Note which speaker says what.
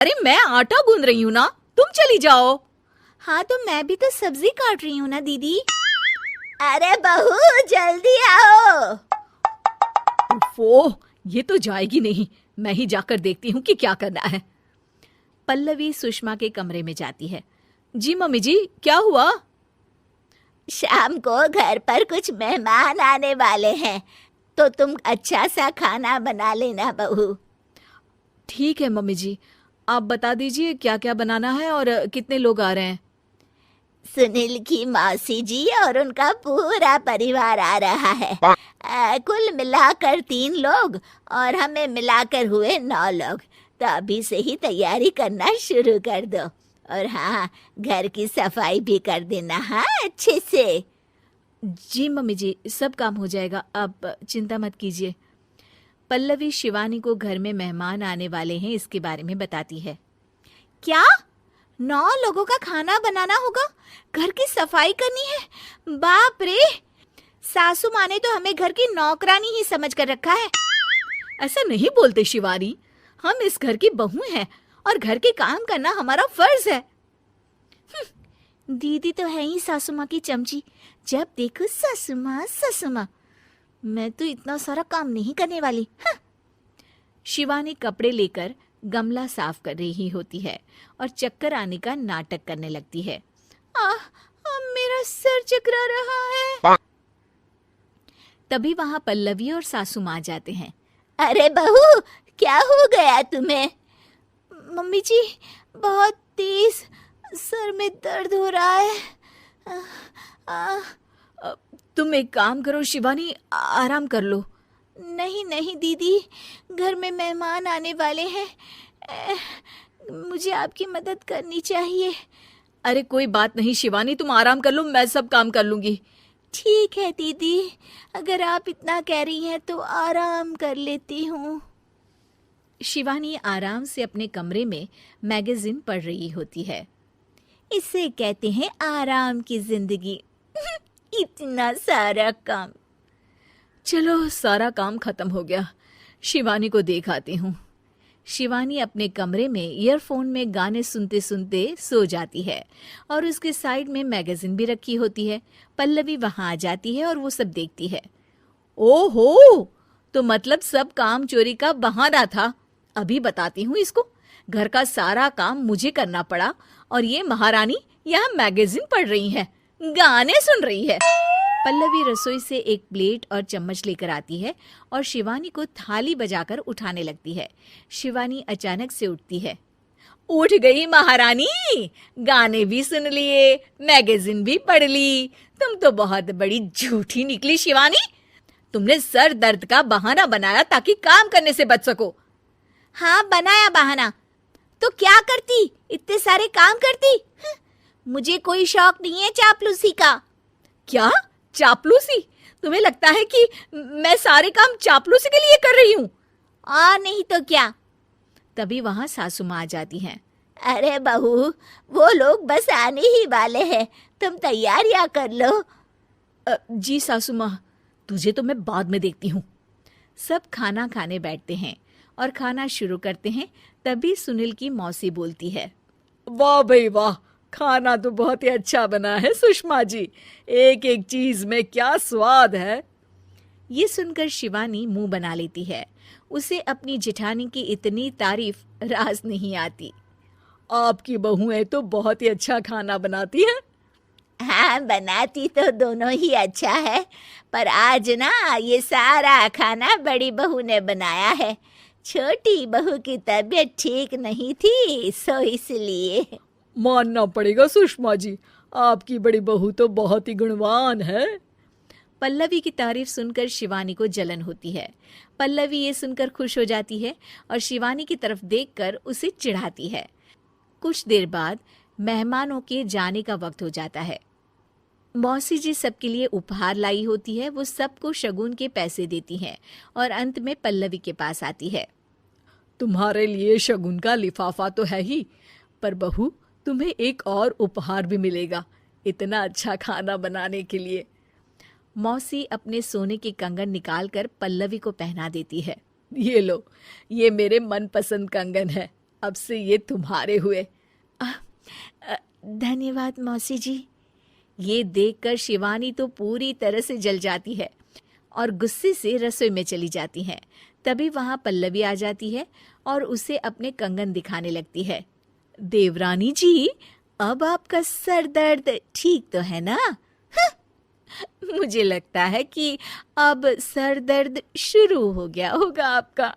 Speaker 1: अरे मैं आटा गूंद रही हूँ ना, तुम चली जाओ।
Speaker 2: हाँ तो मैं भी तो सब्जी काट रही हूँ ना दीदी। अरे बहू जल्दी आओ।
Speaker 1: ओफो, ये तो जाएगी नहीं। मैं ही जाकर देखती हूँ कि क्या करना है। पल्लवी सुषमा के कमरे में जाती है। जी मम्मी जी, क्या हुआ?
Speaker 2: शाम को घर पर कुछ मेहमान आने वाले हैं, तो तुम अच्छा सा खाना बना लेना बहू।
Speaker 1: ठीक है मम्मी जी, आप बता दीजिए क्या क्या बनाना है और कितने लोग आ रहे हैं।
Speaker 2: सुनील की मौसी जी और उनका पूरा परिवार आ रहा है। कुल मिलाकर 3 लोग और हमें मिलाकर हुए 9 लोग। तो अभी से ही तैयारी करना शुरू कर दो। और हाँ, घर की सफाई भी कर देना, हाँ, अच्छे से।
Speaker 1: जी मम्मी जी, सब काम हो जाएगा, आप चिंता मत कीजिए। पल्लवी शिवानी को घर में मेहमान आने वाले हैं इसके बारे में बताती है।
Speaker 2: क्या 9 लोगों का खाना बनाना होगा, घर की सफाई करनी है? बाप रे, सासू माँ ने तो हमें घर की नौकरानी ही समझ कर रखा है।
Speaker 1: ऐसा नहीं बोलते शिवानी, हम इस घर की बहू हैं और घर के काम करना हमारा फर्ज है।
Speaker 2: दीदी तो है ही सासू माँ की चमची, जब देखो सासू माँ सासू माँ। मैं तो इतना सारा काम नहीं करने वाली।
Speaker 1: शिवानी कपड़े लेकर गमला साफ कर रही होती है और चक्कर आने का नाटक करने लगती है।
Speaker 2: मेरा सर चकरा रहा है।
Speaker 1: तभी वहां पल्लवी और सासू माँ जाते हैं।
Speaker 2: अरे बहू, क्या हो गया तुम्हें? मम्मी जी, बहुत तेज सर में दर्द हो रहा है।
Speaker 1: तुम एक काम करो शिवानी, आराम कर लो।
Speaker 2: नहीं नहीं दीदी, घर में मेहमान आने वाले हैं, मुझे आपकी मदद करनी चाहिए।
Speaker 1: अरे कोई बात नहीं शिवानी, तुम आराम कर लो, मैं सब काम कर लूंगी।
Speaker 2: ठीक है दीदी, अगर आप इतना कह रही हैं तो आराम कर लेती हूँ।
Speaker 1: शिवानी आराम से अपने कमरे में मैगजीन पढ़ रही होती है।
Speaker 2: इसे कहते हैं आराम की जिंदगी। इतना सारा काम।
Speaker 1: चलो सारा काम खत्म हो गया, शिवानी को देख आती हूँ। शिवानी अपने कमरे में ईयरफोन में गाने सुनते सुनते सो जाती है और उसके साइड में मैगजीन भी रखी होती है। पल्लवी वहां आ जाती है और वो सब देखती है। ओहो, तो मतलब सब काम चोरी का बहाना था। अभी बताती हूँ इसको। घर का सारा काम मुझे करना पड़ा और ये महारानी यहाँ मैगजीन पढ़ रही है, गाने सुन रही है। पल्लवी रसोई से एक प्लेट और चम्मच लेकर आती है और शिवानी को थाली बजाकर उठाने लगती है। शिवानी अचानक से उठती है। उठ गई महारानी, गाने भी सुन लिए, मैगजीन भी पढ़ ली। तुम तो बहुत बड़ी झूठी निकली शिवानी। तुमने सर दर्द का बहाना बनाया ताकि काम करने से बच सको।
Speaker 2: हाँ, बनाया बहाना, तो क्या करती, इतने सारे काम करती। मुझे कोई शौक नहीं है चापलूसी का।
Speaker 1: क्या चापलूसी? तुम्हें लगता है कि मैं सारे काम चापलूसी के लिए कर रही हूँ?
Speaker 2: नहीं तो क्या।
Speaker 1: तभी वहां सासू माँ आ जाती हैं।
Speaker 2: अरे बहू, वो लोग बस आने ही वाले हैं, तुम तैयारियां कर लो।
Speaker 1: जी सासू माँ, तुझे तो मैं बाद में देखती हूँ। सब खाना खाने बैठते हैं और खाना शुरू करते हैं। तभी सुनील की मौसी बोलती है। वाह भाई वाह, खाना तो बहुत ही अच्छा बना है सुषमा जी, एक एक चीज में क्या स्वाद है। ये सुनकर शिवानी मुंह बना लेती है। उसे अपनी जेठानी की इतनी तारीफ रास नहीं आती। आपकी बहुएं तो बहुत ही अच्छा खाना बनाती हैं।
Speaker 2: हाँ, बनाती तो दोनों ही अच्छा है, पर आज ना ये सारा खाना बड़ी बहू ने बनाया है। छोटी बहू की तबीयत ठीक नहीं थी, सो इसलिए।
Speaker 1: मानना पड़ेगा सुषमा जी, आपकी बड़ी बहू तो बहुत ही गुणवान है। पल्लवी की तारीफ सुनकर शिवानी को जलन होती है। पल्लवी ये सुनकर खुश हो जाती है और शिवानी की तरफ देखकर उसे चिढ़ाती है। कुछ देर बाद मेहमानों के जाने का वक्त हो जाता है। मौसी जी सबके लिए उपहार लाई होती है। वो सबको शगुन के पैसे देती हैं और अंत में पल्लवी के पास आती है। तुम्हारे लिए शगुन का लिफाफा तो है ही, पर बहू तुम्हें एक और उपहार भी मिलेगा इतना अच्छा खाना बनाने के लिए। मौसी अपने सोने के कंगन निकालकर पल्लवी को पहना देती है। ये लो, ये मेरे मनपसंद कंगन है, अब से ये तुम्हारे हुए।
Speaker 2: धन्यवाद मौसी जी।
Speaker 1: ये देखकर शिवानी तो पूरी तरह से जल जाती है और गुस्से से रसोई में चली जाती है। तभी वहां पल्लवी आ जाती है और उसे अपने कंगन दिखाने लगती है। देवरानी जी, अब आपका सर दर्द ठीक तो है ना? मुझे लगता है कि अब सर दर्द शुरू हो गया होगा आपका।